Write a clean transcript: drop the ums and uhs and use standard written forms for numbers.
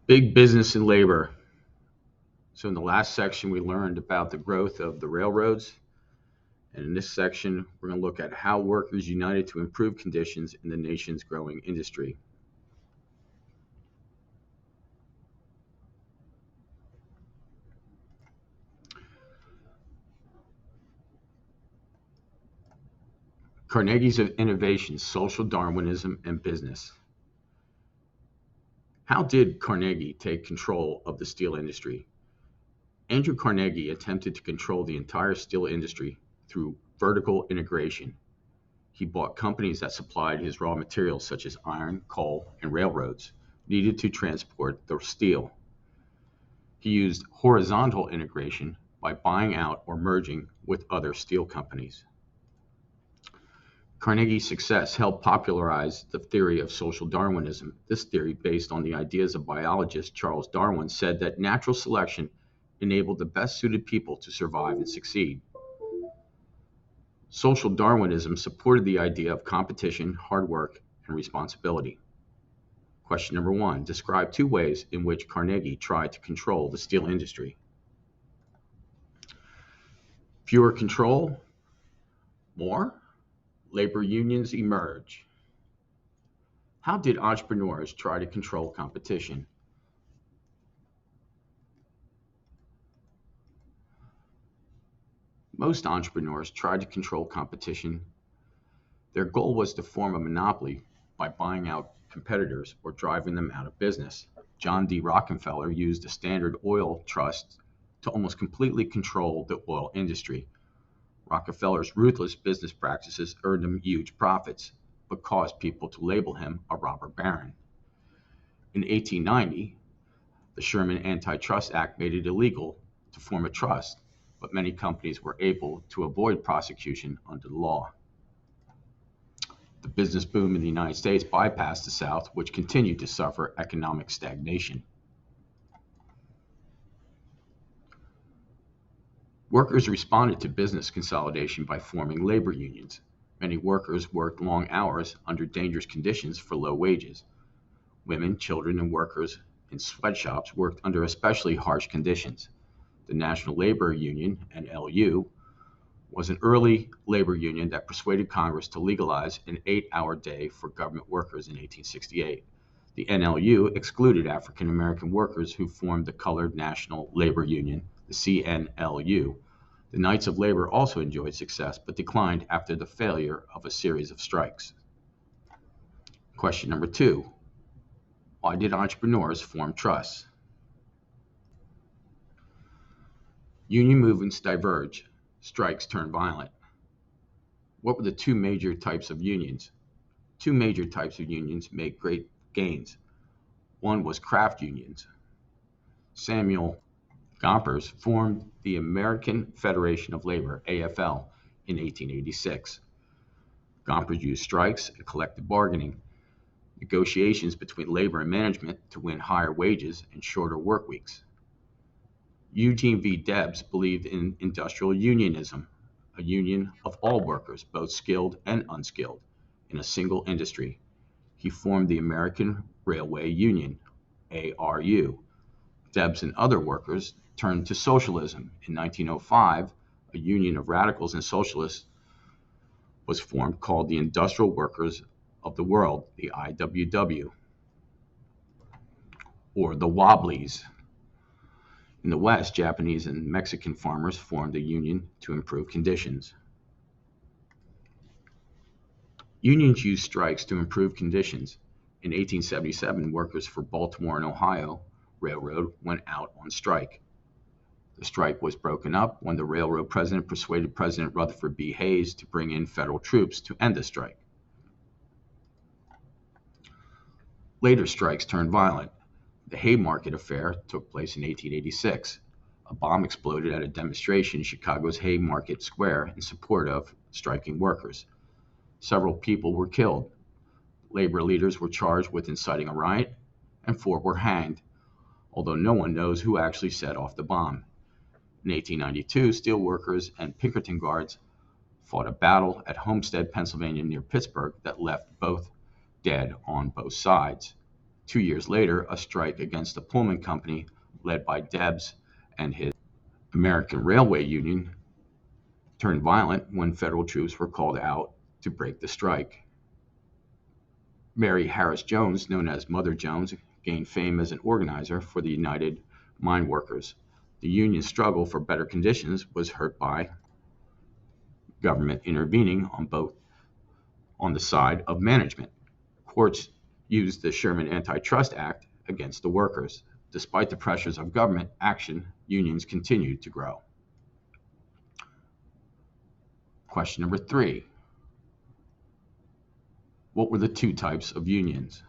Big business and labor. So in the last section, we learned about the growth of the railroads. And in this section, we're going to look at how workers united to improve conditions in the nation's growing industry. Carnegie's innovations, social Darwinism, and business. How did Carnegie take control of the steel industry? Andrew Carnegie attempted to control the entire steel industry through vertical integration. He bought companies that supplied his raw materials such as iron, coal, and railroads needed to transport the steel. He used horizontal integration by buying out or merging with other steel companies. Carnegie's success helped popularize the theory of social Darwinism. This theory, based on the ideas of biologist Charles Darwin, said that natural selection enabled the best suited people to survive and succeed. Social Darwinism supported the idea of competition, hard work, and responsibility. Question number one, describe two ways in which Carnegie tried to control the steel industry. Fewer control, more, labor unions emerge. How did entrepreneurs try to control competition? Most entrepreneurs tried to control competition. Their goal was to form a monopoly by buying out competitors or driving them out of business. John D. Rockefeller used the Standard Oil Trust to almost completely control the oil industry. Rockefeller's ruthless business practices earned him huge profits, but caused people to label him a robber baron. In 1890, the Sherman Antitrust Act made it illegal to form a trust, but many companies were able to avoid prosecution under the law. The business boom in the United States bypassed the South, which continued to suffer economic stagnation. Workers responded to business consolidation by forming labor unions. Many workers worked long hours under dangerous conditions for low wages. Women, children, and workers in sweatshops worked under especially harsh conditions. The National Labor Union, NLU, was an early labor union that persuaded Congress to legalize an 8-hour day for government workers in 1868. The NLU excluded African American workers who formed the Colored National Labor Union, the CNLU. The Knights of Labor also enjoyed success, but declined after the failure of a series of strikes. Question number two, why did entrepreneurs form trusts? Union movements diverged. Strikes turned violent. What were the two major types of unions? Two major types of unions made great gains. One was craft unions. Samuel Gompers formed the American Federation of Labor, AFL, in 1886. Gompers used strikes and collective bargaining, negotiations between labor and management to win higher wages and shorter work weeks. Eugene V. Debs believed in industrial unionism, a union of all workers, both skilled and unskilled, in a single industry. He formed the American Railway Union, ARU. Debs and other workers turned to socialism. In 1905, a union of radicals and socialists was formed called the Industrial Workers of the World, the IWW, or the Wobblies. In the West, Japanese and Mexican farmers formed a union to improve conditions. Unions used strikes to improve conditions. In 1877, workers for Baltimore and Ohio Railroad went out on strike. The strike was broken up when the railroad president persuaded President Rutherford B. Hayes to bring in federal troops to end the strike. Later strikes turned violent. The Haymarket Affair took place in 1886. A bomb exploded at a demonstration in Chicago's Haymarket Square in support of striking workers. Several people were killed. Labor leaders were charged with inciting a riot, and 4 were hanged, although no one knows who actually set off the bomb. In 1892, steelworkers and Pinkerton guards fought a battle at Homestead, Pennsylvania, near Pittsburgh, that left both dead on both sides. 2 years later, a strike against the Pullman Company, led by Debs and his American Railway Union, turned violent when federal troops were called out to break the strike. Mary Harris Jones, known as Mother Jones, gained fame as an organizer for the United Mine Workers. The union's struggle for better conditions was hurt by government intervening on the side of management. Courts used the Sherman Antitrust Act against the workers. Despite the pressures of government action, unions continued to grow. Question number 3. What were the two types of unions?